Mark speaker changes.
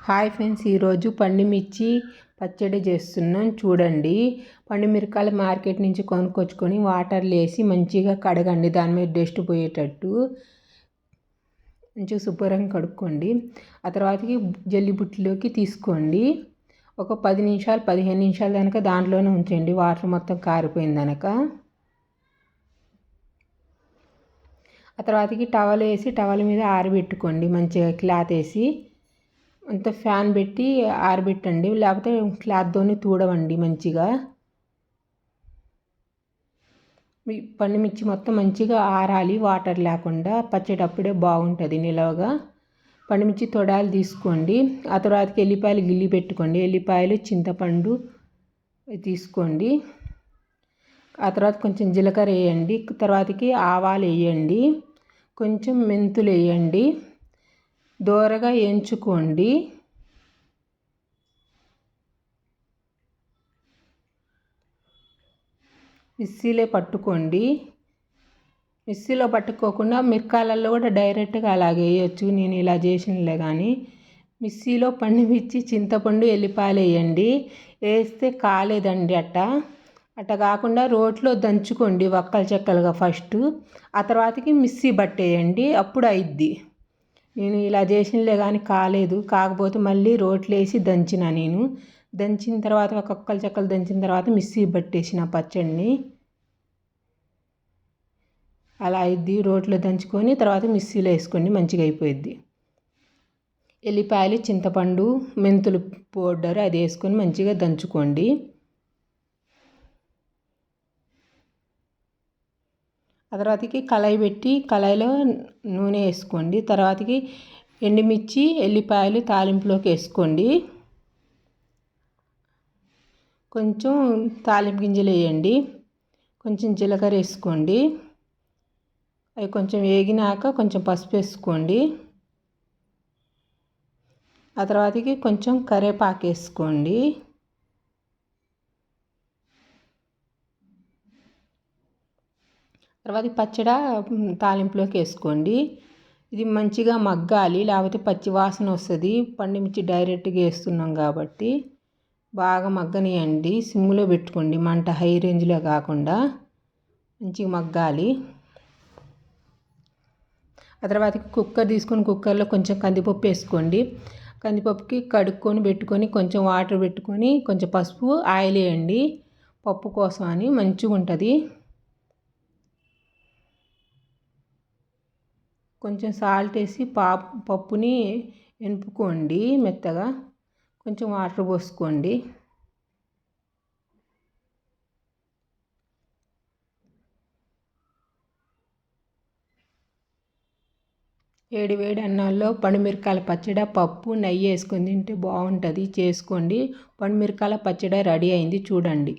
Speaker 1: Hi friends, ఈరోజు పండుమిర్చి పచ్చడి చేస్తున్నాం చూడండి. పండుమిరకాయలు మార్కెట్ నుంచి కొనుక్కొచ్చుకొని వాటర్లో వేసి మంచిగా కడగండి. దాని మీద డస్ట్ పోయేటట్టు మంచిగా శుభ్రంగా కడుక్కోండి. ఆ తర్వాతకి జల్లిబుట్టిలోకి తీసుకోండి. ఒక 10 నిమిషాలు 15 నిమిషాల దాకా దాంట్లోనే ఉంచండి, వాటర్ మొత్తం కారిపోయింది కనుక. ఆ తర్వాతకి టవల్ వేసి టవల్ మీద ఆరబెట్టుకోండి. మంచిగా క్లాత్ వేసి అంత ఫ్యాన్ పెట్టి ఆరబెట్టండి, లేకపోతే క్లాత్తోని తూడవండి మంచిగా. మీ పండుమిర్చి మొత్తం మంచిగా ఆరాలి, వాటర్ లేకుండా. పచ్చేటప్పుడే బాగుంటుంది నిలవగా. పండుమిర్చి తొడాలు తీసుకోండి. ఆ తర్వాతకి ఎల్లిపాయలు గిల్లి పెట్టుకోండి. ఎల్లిపాయలు, చింతపండు తీసుకోండి. ఆ తర్వాత కొంచెం జీలకర్ర వేయండి. తర్వాతకి ఆవాలు వేయండి, కొంచెం మెంతులు వేయండి, దోరగా వేయించుకోండి. మిక్సీలో పట్టుకోండి. మిక్సీలో పట్టుకోకుండా మిరకాయలలో కూడా డైరెక్ట్గా అలాగే వేయచ్చు. నేను ఇలా చేసినలే కానీ. మిక్సీలో పండుమిర్చి, చింతపండు, ఎల్లిపాయలు వేయండి. వేస్తే కాలేదండి అట్ట కాకుండా రోట్లో దంచుకోండి వక్కలు చెక్కలుగా ఫస్ట్. ఆ తర్వాతకి మిక్సీ పట్టేయండి, అప్పుడు అయిద్ది. నేను ఇలా చేసినలే కానీ కాలేదు. కాకపోతే మళ్ళీ రోట్లో వేసి నేను దంచిన తర్వాత ఒక్కొక్కలు చెక్కలు దంచిన తర్వాత మిక్సీ పట్టేసిన పచ్చడిని. అలా అయిద్ది. రోట్లో దంచుకొని తర్వాత మిక్సీలో వేసుకోండి, మంచిగా అయిపోయిద్ది. ఎల్లిపాయలు, చింతపండు, మెంతులు పౌడర్ అది వేసుకొని మంచిగా దంచుకోండి. ఆ తర్వాతకి కళాయి పెట్టి కళాయిలో నూనె వేసుకోండి. తర్వాతకి ఎండుమిర్చి, ఎల్లిపాయలు తాలింపులోకి వేసుకోండి. కొంచెం తాలింపు గింజలు వేయండి, కొంచెం జీలకర్ర వేసుకోండి. అవి కొంచెం వేగినాక కొంచెం పసుపు వేసుకోండి. ఆ తర్వాతకి కొంచెం కరివేపాకు వేసుకోండి. తర్వాత పచ్చడి తాలింపులోకి వేసుకోండి. ఇది మంచిగా మగ్గాలి, లేకపోతే పచ్చి వాసన వస్తుంది. పండుమిర్చి డైరెక్ట్గా వేస్తున్నాం కాబట్టి బాగా మగ్గనియండి. సిమ్లో పెట్టుకోండి, మంట హై రేంజ్లో కాకుండా మంచిగా మగ్గాలి. ఆ తర్వాత కుక్కర్ తీసుకొని కుక్కర్లో కొంచెం కందిపప్పు వేసుకోండి. కందిపప్పుకి కడుక్కొని పెట్టుకొని కొంచెం వాటర్ పెట్టుకొని కొంచెం పసుపు, ఆయిల్ వేయండి పప్పు కోసం అని, మంచిగా ఉంటుంది. కొంచెం సాల్ట్ వేసి పప్పుని ఎనుపుకోండి మెత్తగా. కొంచెం వాటర్ పోసుకోండి. వేడి వేడి అన్నంలో పండుమిరకాయల పచ్చడి, పప్పు, నెయ్యి వేసుకొని తింటే బాగుంటుంది. చేసుకోండి. పండుమిరకాయల పచ్చడి రెడీ అయింది చూడండి.